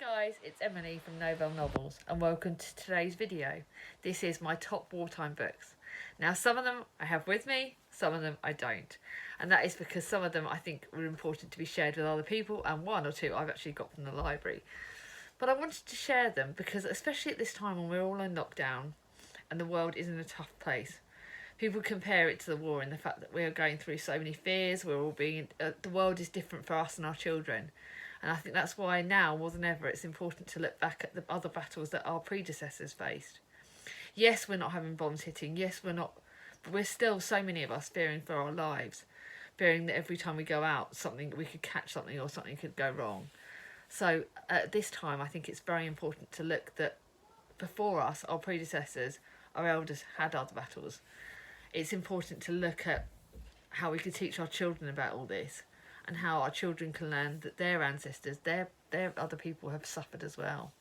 Guys, it's Emily from Novell Novels and welcome to today's video. This is my top wartime books. Now some of them I have with me, some of them I don't. And that is because some of them I think were important to be shared with other people and one or two I've actually got from the library. But I wanted to share them because especially at this time when we're all in lockdown and the world is in a tough place, people compare it to the war in the fact that we are going through so many fears, we're all being, the world is different for us and our children. And I think that's why now, more than ever, it's important to look back at the other battles that our predecessors faced. Yes, we're not having bombs hitting. Yes, we're not. But we're still, so many of us, fearing for our lives. Fearing that every time we go out, we could catch something or something could go wrong. So at this time, I think it's very important to look that before us, our predecessors, our elders had other battles. It's important to look at how we could teach our children about all this. And how our children can learn that their ancestors, their other people have suffered as well.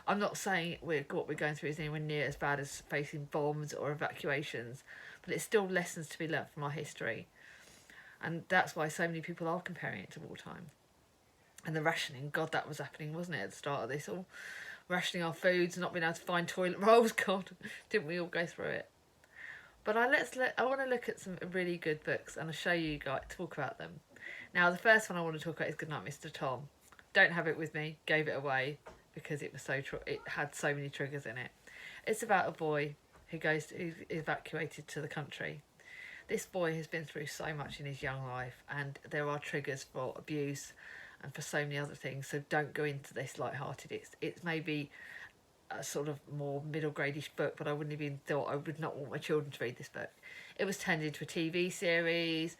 I'm not saying what we're going through is anywhere near as bad as facing bombs or evacuations, but it's still lessons to be learnt from our history. And that's why so many people are comparing it to wartime. And the rationing, God, that was happening, wasn't it, at the start of this? All rationing our foods, not being able to find toilet rolls, God, didn't we all go through it? But I want to look at some really good books and I'll show you guys, talk about them. Now, the first one I want to talk about is Goodnight, Mr. Tom. Don't have it with me, gave it away because it was it had so many triggers in it. It's about a boy who's evacuated to the country. This boy has been through so much in his young life and there are triggers for abuse and for so many other things. So don't go into this light-hearted. It's maybe a sort of more middle grade-ish book, but I wouldn't even thought I would not want my children to read this book. It was turned into a TV series.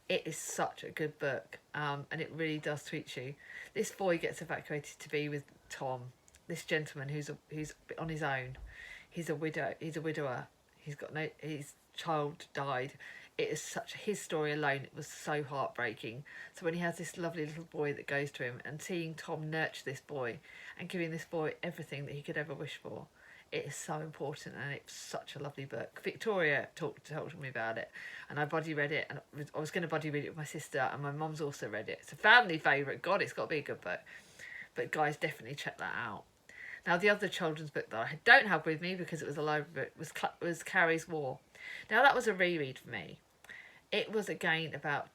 It is such a good book, and it really does teach you. This boy gets evacuated to be with Tom, this gentleman who's on his own. He's a widower. His child died. It is his story alone. It was so heartbreaking. So when he has this lovely little boy that goes to him and seeing Tom nurture this boy and giving this boy everything that he could ever wish for, it is so important and it's such a lovely book. Victoria told me about it and I buddy read it and I was going to buddy read it with my sister and my mum's also read it. It's a family favourite. God, it's got to be a good book. But guys, definitely check that out. Now, the other children's book that I don't have with me because it was a library book was Carrie's War. Now, that was a reread for me. It was again about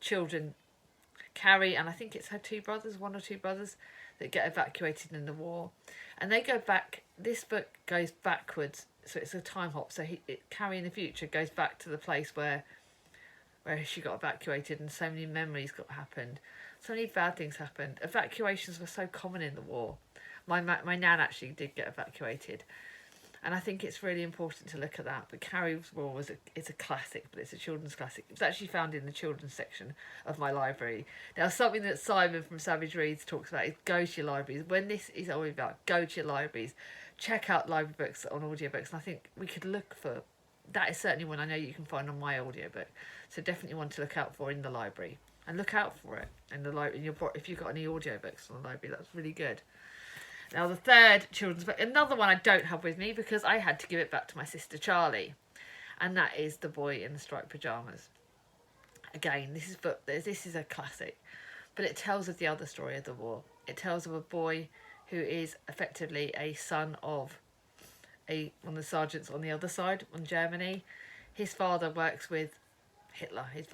children, Carrie, and I think it's her one or two brothers, that get evacuated in the war. And they go back, this book goes backwards, so it's a time hop. So Carrie in the future goes back to the place where she got evacuated and so many memories happened. So many bad things happened. Evacuations were so common in the war. My nan actually did get evacuated. And I think it's really important to look at that. But Carrie's War it's a classic, but it's a children's classic. It was actually found in the children's section of my library. Now, something that Simon from Savage Reads talks about is go to your libraries. When this is all about, go to your libraries. Check out library books on audiobooks. And I think we could look for, that is certainly one I know you can find on my audiobook. So definitely one to look out for in the library. And look out for it in the library. If you've got any audiobooks on the library, that's really good. Now, the third children's book, another one I don't have with me because I had to give it back to my sister Charlie, and that is The Boy in the Striped Pajamas. Again, this is a classic, but it tells of the other story of the war. It tells of a boy who is effectively a son of one of the sergeants on the other side, on Germany. His father works with Hitler. It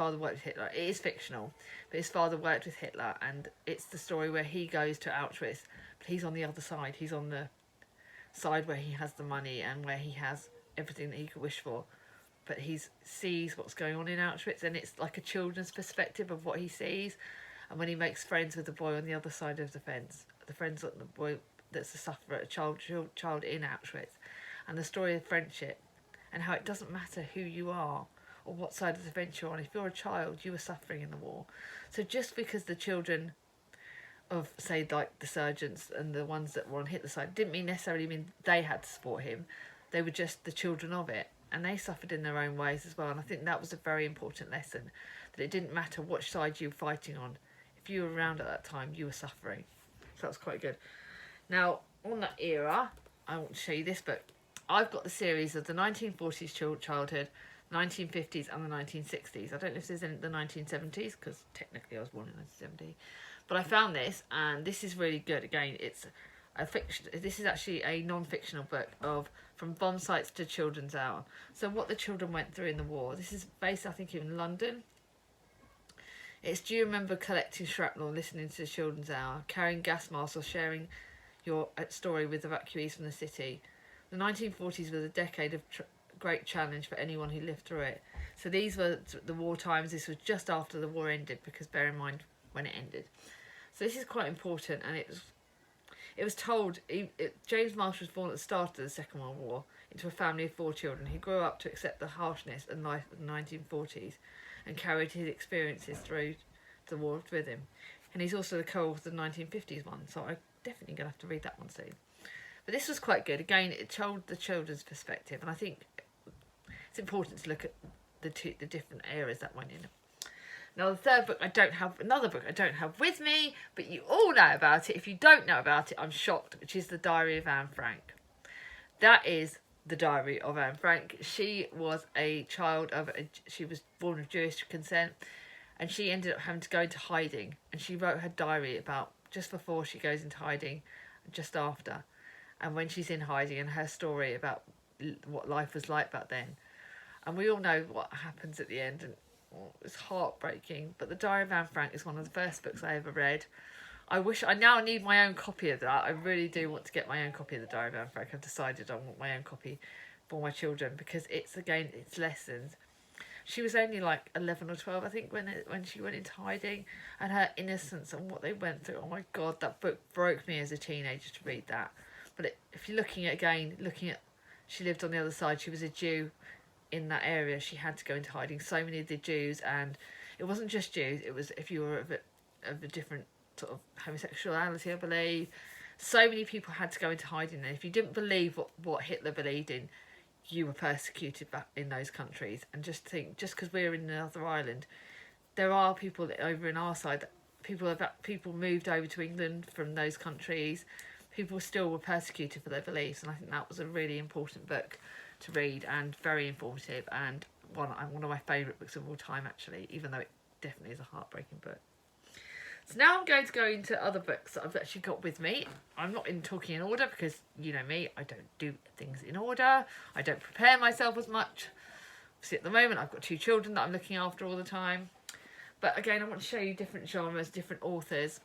is fictional, but his father worked with Hitler, and it's the story where he goes to Auschwitz, but he's on the other side. He's on the side where he has the money and where he has everything that he could wish for, but he sees what's going on in Auschwitz, and it's like a children's perspective of what he sees. And when he makes friends with the boy on the other side of the fence, the friends of the boy that's a sufferer, a child in Auschwitz, and the story of friendship and how it doesn't matter who you are or what side of the fence you're on. If you're a child, you were suffering in the war. So just because the children of, say, like the sergeants and the ones that were on Hitler's side didn't necessarily mean they had to support him. They were just the children of it, and they suffered in their own ways as well. And I think that was a very important lesson, that it didn't matter which side you were fighting on. If you were around at that time, you were suffering. So that was quite good. Now, on that era, I want to show you this book. I've got the series of the 1940s childhood, 1950s and the 1960s. I don't know if there's any the 1970s, because technically I was born in 1970. But I found this, and this is really good. Again, it's a fiction. This is actually a non-fictional book of From Bomb Sites to Children's Hour. So what the children went through in the war. This is based, I think, in London. It's do you remember collecting shrapnel, listening to the Children's Hour, carrying gas masks, or sharing your story with evacuees from the city? The 1940s was a decade of great challenge for anyone who lived through it. So these were the war times. This was just after the war ended, because bear in mind when it ended. So this is quite important, and it was told. James Marsh was born at the start of the Second World War into a family of 4 children. He grew up to accept the harshness and life of the 1940s and carried his experiences through the war with him. And he's also the co-author of the 1950s one, so I'm definitely going to have to read that one soon. But this was quite good. Again, it told the children's perspective, and I think it's important to look at the different eras that went in. Now, the third book another book I don't have with me, but you all know about it. If you don't know about it, I'm shocked, which is The Diary of Anne Frank. That is the diary of Anne Frank. She was a child of, she was born of Jewish consent, and she ended up having to go into hiding, and she wrote her diary about just before she goes into hiding, just after, and when she's in hiding, and her story about what life was like back then. And we all know what happens at the end, and it's heartbreaking. But The Diary of Anne Frank is one of the first books I ever read. I now need my own copy of that. I really do want to get my own copy of The Diary of Anne Frank. I've decided I want my own copy for my children, because it's lessons. She was only like 11 or 12, I think, when she went into hiding, and her innocence and what they went through. Oh my God, that book broke me as a teenager to read that. But if you're looking at, she lived on the other side. She was a Jew in that area. She had to go into hiding. So many of the Jews, and it wasn't just Jews. It was if you were of a different sort of homosexuality, I believe. So many people had to go into hiding, and if you didn't believe what Hitler believed in, you were persecuted back in those countries. And just think, just because we're in another island, there are people over in our side. People moved over to England from those countries. People still were persecuted for their beliefs, and I think that was a really important book to read, and very informative, and one of my favourite books of all time, actually, even though it definitely is a heartbreaking book. So now I'm going to go into other books that I've actually got with me. I'm not talking in order, because you know me, I don't do things in order. I don't prepare myself as much. See, at the moment I've got 2 children that I'm looking after all the time. But again, I want to show you different genres, different authors.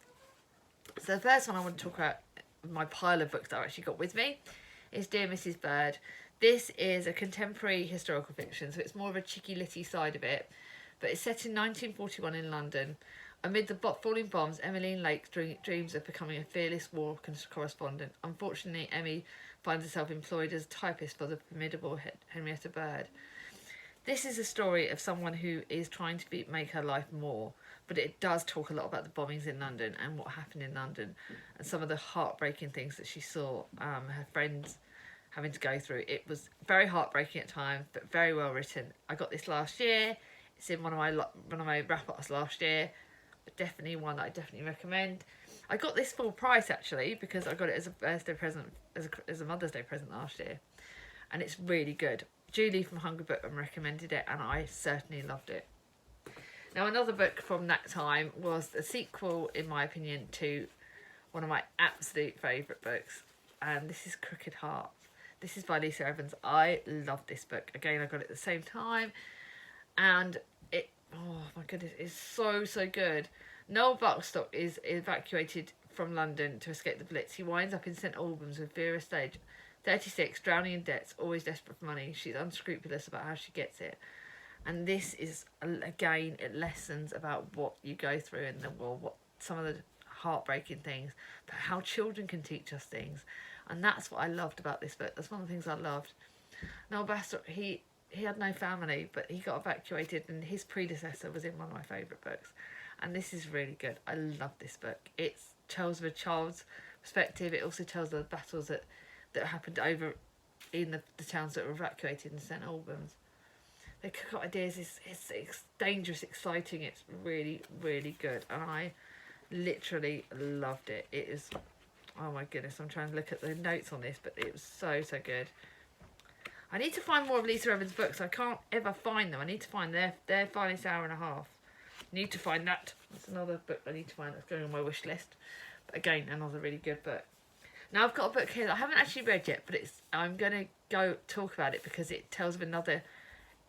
So the first one I want to talk about, my pile of books that I've actually got with me, is Dear Mrs. Bird. This is a contemporary historical fiction, so it's more of a cheeky-litty side of it. But it's set in 1941 in London. Amid the falling bombs, Emmeline Lake dreams of becoming a fearless war correspondent. Unfortunately, Emmy finds herself employed as a typist for the formidable Henrietta Bird. This is a story of someone who is trying to make her life more, but it does talk a lot about the bombings in London and what happened in London, and some of the heartbreaking things that she saw her friends having to go through. It was very heartbreaking at times, but very well written. I got this last year. It's in one of my wrap-ups last year. But definitely one that I definitely recommend. I got this full price, actually, because I got it as a birthday present, as a Mother's Day present last year, and it's really good. Julie from Hungry Bookworm recommended it, and I certainly loved it. Now, another book from that time was a sequel, in my opinion, to one of my absolute favourite books, and this is Crooked Heart. This is by Lisa Evans. I love this book. Again, I got it at the same time, and oh my goodness, it's so good. Noel Buckstock is evacuated from London to escape the Blitz. He winds up in St Albans with Vera Stage, 36, drowning in debts, always desperate for money. She's unscrupulous about how she gets it. And this is, again, it lessons about what you go through in the war, what some of the heartbreaking things, but how children can teach us things. And that's what I loved about this book. That's one of the things I loved. Noel Buckstock, he had no family, but he got evacuated, and his predecessor was in one of my favourite books. And this is really good. I love this book. It tells of a child's perspective. It also tells of the battles that happened over in the towns that were evacuated in St Albans. They got ideas. It's dangerous, exciting. It's really, really good. And I literally loved it. It is, oh my goodness, I'm trying to look at the notes on this, but it was so good. I need to find more of Lisa Evans' books. I can't ever find them. I need to find their finest hour and a half. Need to find that. That's another book I need to find that's going on my wish list. But again, another really good book. Now I've got a book here that I haven't actually read yet, but I'm going to go talk about it because it tells of another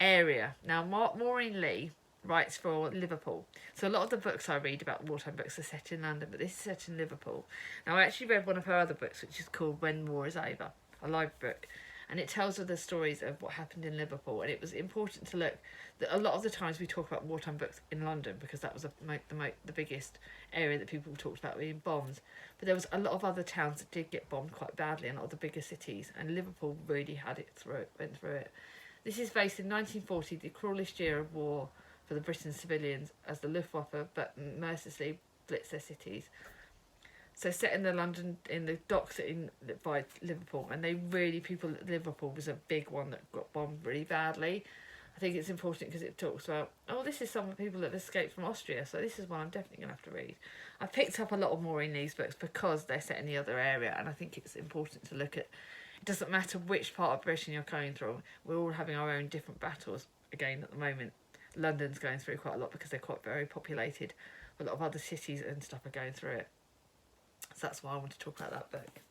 area. Now Maureen Lee writes for Liverpool. So a lot of the books I read about wartime books are set in London, but this is set in Liverpool. Now I actually read one of her other books, which is called When War is Over, a live book. And it tells of the stories of what happened in Liverpool. And it was important to look that a lot of the times we talk about wartime books in London because that was the biggest area that people talked about being bombed. But there was a lot of other towns that did get bombed quite badly, and a lot of the bigger cities. And Liverpool really went through it. This is based in 1940, the cruelest year of war for the British civilians, as the Luftwaffe but mercilessly blitzed their cities. So set in the docks by Liverpool, and Liverpool was a big one that got bombed really badly. I think it's important because it talks about, this is some of the people that have escaped from Austria, so this is one I'm definitely going to have to read. I picked up a lot of Maureen Lee's books because they're set in the other area, and I think it's important to look at, it doesn't matter which part of Britain you're going through, we're all having our own different battles. Again, at the moment, London's going through quite a lot because they're quite very populated. A lot of other cities and stuff are going through it. So that's why I want to talk about that book.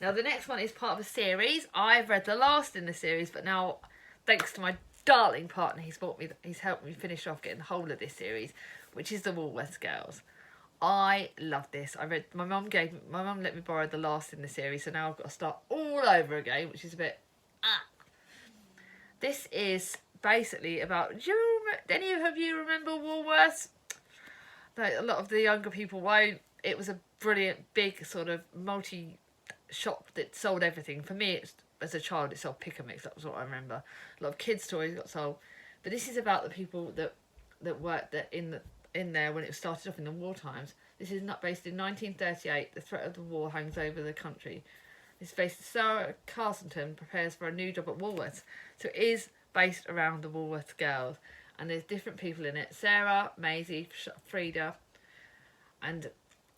Now the next one is part of a series. I've read the last in the series, but now thanks to my darling partner, he's helped me finish off getting the whole of this series, which is the Woolworths Girls. I love this. My mum let me borrow the last in the series, so now I've got to start all over again, which is a bit This is basically about, any of you remember Woolworths? No, a lot of the younger people won't. It was a brilliant, big sort of multi-shop that sold everything. For me, as a child, it sold pick and mix. That was what I remember. A lot of kids' toys got sold. But this is about the people that worked in there when it started off in the war times. This is not based in 1938. The threat of the war hangs over the country. This is based. Sarah Carsington prepares for a new job at Woolworths. So it is based around the Woolworths Girls. And there's different people in it. Sarah, Maisie, Frida, and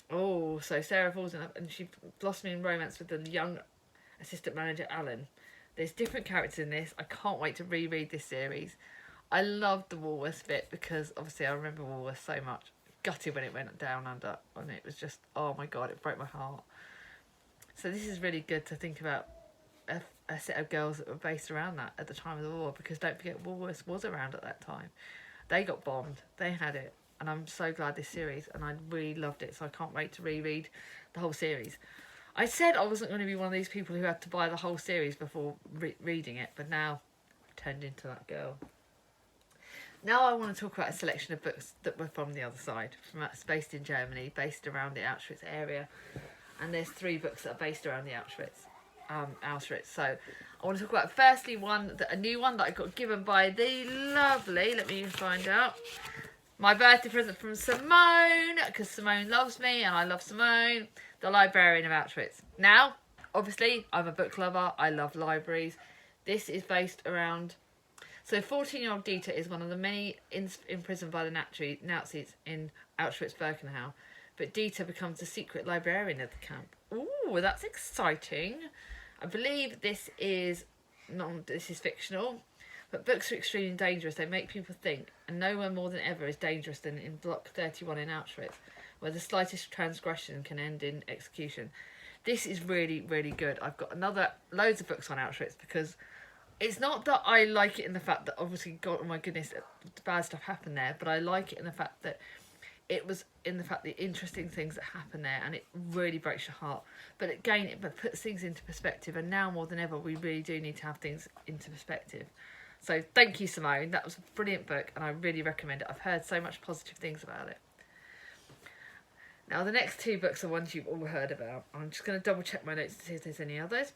so Sarah falls in love and she blossoms in romance with the young assistant manager Alan. There's different characters in this. I can't wait to reread this series. I loved the Woolworths bit because obviously I remember Woolworths so much. Gutted when it went down under, and it was just, oh my god, it broke my heart. So this is really good to think about a set of girls that were based around that at the time of the war, because don't forget Woolworths was around at that time. They got bombed. They had it. And I'm so glad this series, and I really loved it, so I can't wait to reread the whole series. I said I wasn't going to be one of these people who had to buy the whole series before reading it, but now I've turned into that girl. Now I want to talk about a selection of books that were from the other side, based in Germany, based around the Auschwitz area. And there's 3 books that are based around the Auschwitz. So I want to talk about firstly a new one that I got given by the lovely, let me find out, my birthday present from Simone, because Simone loves me and I love Simone, the librarian of Auschwitz. Now, obviously, I'm a book lover. I love libraries. This is based around, so 14-year-old Dieter is one of the many imprisoned by the Nazis in Auschwitz-Birkenau. But Dieter becomes the secret librarian of the camp. Ooh, that's exciting. I believe this is fictional, but books are extremely dangerous. They make people think, and nowhere more than ever is dangerous than in Block 31 in Auschwitz, where the slightest transgression can end in execution. This is really, really good. I've got loads of books on Auschwitz because it's not that I like it in the fact that obviously, God, oh my goodness, bad stuff happened there, but I like it in the fact that the interesting things that happen there, and it really breaks your heart. But again, it puts things into perspective, and now more than ever, we really do need to have things into perspective. So thank you, Simone. That was a brilliant book, and I really recommend it. I've heard so much positive things about it. Now, the next 2 books are ones you've all heard about. I'm just going to double check my notes to see if there's any others.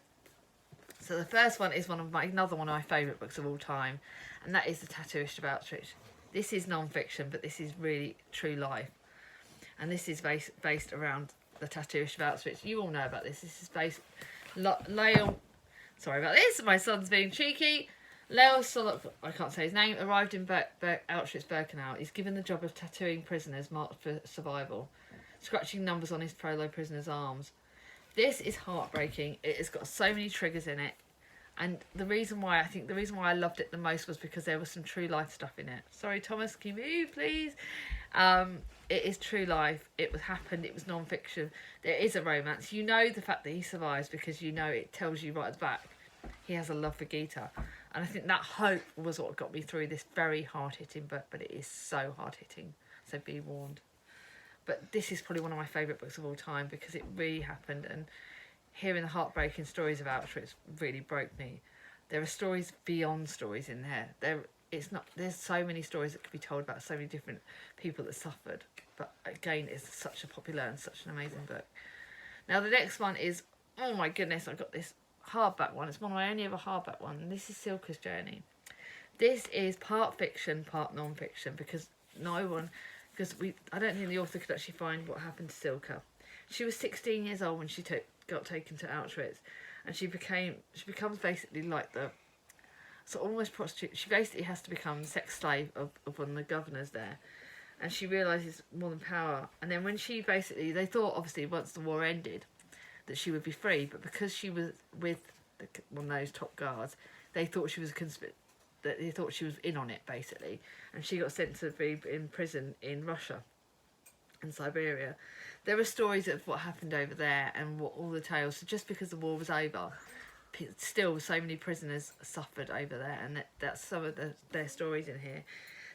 So the first one is another one of my favourite books of all time, and that is The Tattooist of Auschwitz. This is non-fiction, but this is really true life. And this is based around the Tattooist of Auschwitz. You all know about this. This is based... Sorry about this. My son's being cheeky. Leo Solok, I can't say his name, arrived in Auschwitz-Birkenau. He's given the job of tattooing prisoners marked for survival, scratching numbers on his fellow prisoners' arms. This is heartbreaking. It has got so many triggers in it. And the reason why I loved it the most was because there was some true life stuff in it. Sorry, Thomas, can you move, please? It is true life. It was happened. It was non-fiction. There is a romance. You know the fact that he survives because you know it tells you right at the back he has a love for Gita. And I think that hope was what got me through this very hard-hitting book, but it is so hard-hitting. So be warned. But this is probably one of my favourite books of all time because it really happened, and hearing the heartbreaking stories of Auschwitz really broke me. There are stories beyond stories in there. There's so many stories that could be told about so many different people that suffered. But again, it's such a popular and such an amazing book. Now the next one is, oh my goodness, I got this hardback one. It's one of my only ever hardback one, and this is Silka's Journey. This is part fiction, part non-fiction, because I don't think the author could actually find what happened to Silka. She was 16 years old when she got taken to Auschwitz, and she becomes basically like the sort of almost prostitute. She basically has to become the sex slave of one of the governors there, and she realises more than power. And then when they thought obviously once the war ended that she would be free, but because she was with one of those top guards, they thought she was they thought she was in on it basically, and she got sent to be in prison in Russia and Siberia. There are stories of what happened over there and what all the tales. So just because the war was over, still so many prisoners suffered over there, and that's some of their stories in here.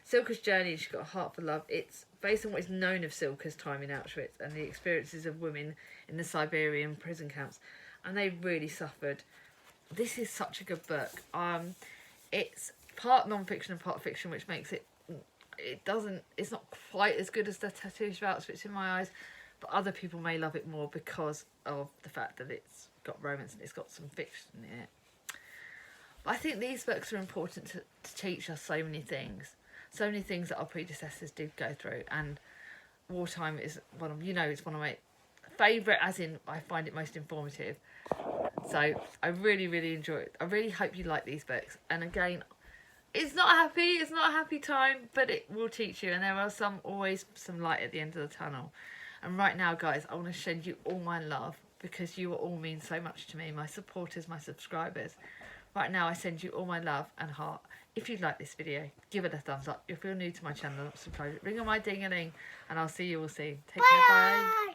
Silka's Journey, she's got a heart for love. It's based on what is known of Silka's time in Auschwitz and the experiences of women in the Siberian prison camps, and they really suffered. This is such a good book. It's part non-fiction and part fiction, which makes it's not quite as good as the Tattooist of Auschwitz in my eyes, but other people may love it more because of the fact that it's got romance and it's got some fiction in it. But I think these books are important to teach us so many things that our predecessors did go through, and Wartime is it's one of my favourite, as in I find it most informative. So I really, really enjoy it. I really hope you like these books. And again, it's not a happy time, but it will teach you, and there are always some light at the end of the tunnel. And right now, guys, I want to send you all my love because you all mean so much to me, my supporters, my subscribers. Right now, I send you all my love and heart. If you like this video, give it a thumbs up. If you're new to my channel, subscribe, ring on my ding-a-ling, and I'll see you all soon. Take care, bye.